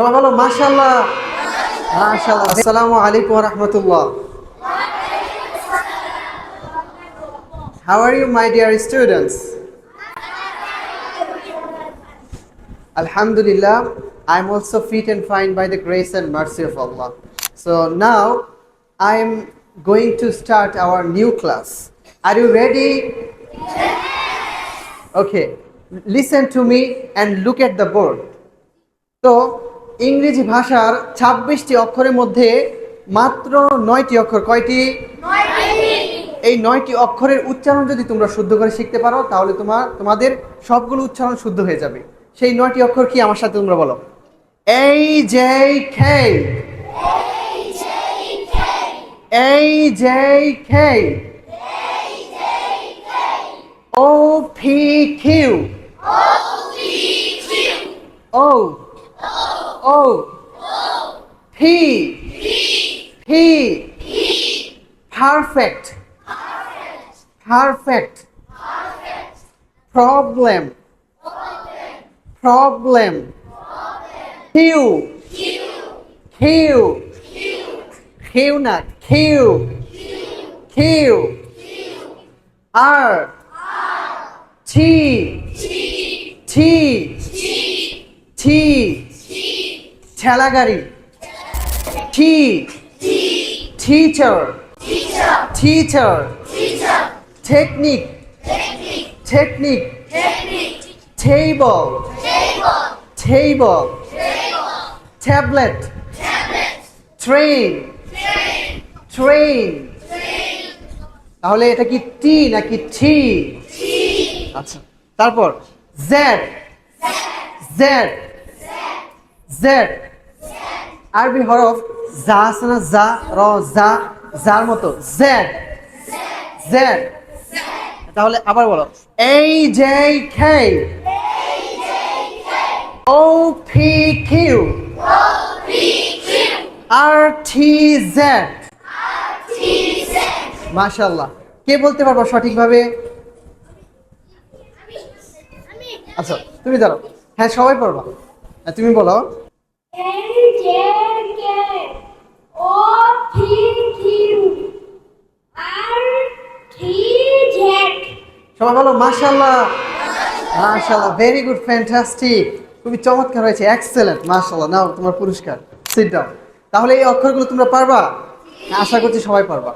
সবাই বলো মাশাআল্লাহ। মাশাআল্লাহ। আসসালামু আলাইকুম ওয়া রাহমাতুল্লাহ। How are you, my dear students? Alhamdulillah, I'm also fit and fine by the grace and mercy of Allah. So now I'm going to start our new class. Are you ready? Okay, listen to me and look at the board. তো ইংরেজি ভাষার 26টি অক্ষরের মধ্যে মাত্র 9টি অক্ষর, কয়টি? 9টি। এই 9টি অক্ষরের উচ্চারণ যদি তোমরা শুদ্ধ করে শিখতে পারো তাহলে তোমাদের সবগুলো উচ্চারণ শুদ্ধ হয়ে যাবে। সেই 9টি অক্ষর কি আমার সাথে তোমরা বলো? A J K, A J K, O P Q, O O P P, perfect, perfect, problem, problem, Q Q, Q not Q, Q, R T T T, ঠেলাগাড়ি, T teacher, teacher, technique, technique, table, table, tablet, train, train. তাহলে এটা কি টি নাকি টি? আচ্ছা, তারপর Z, Z, Z, আরবি হরফ যা আছে না, যা র যা, যার মতো Z, Z। তাহলে আবার বলো A J K, O P Q, R T Z। মাশাআল্লাহ। কে বলতে পারবা সঠিকভাবে? আচ্ছা তুমি দাঁড়াও, হ্যাঁ সবাই পারবা, তুমি বলো। A J K, O P Q, R T Z। সবাই বলো মাশাআল্লাহ। মাশাআল্লাহ, ভেরি গুড, ফ্যান্টাস্টিক, খুবই চমৎকার হয়েছে, এক্সেলেন্ট, মাশাআল্লাহ। নাও তোমার পুরস্কার, সিট ডাউন। তাহলে এই অক্ষরগুলো তোমরা পারবা? আশা করছি সবাই পারবা।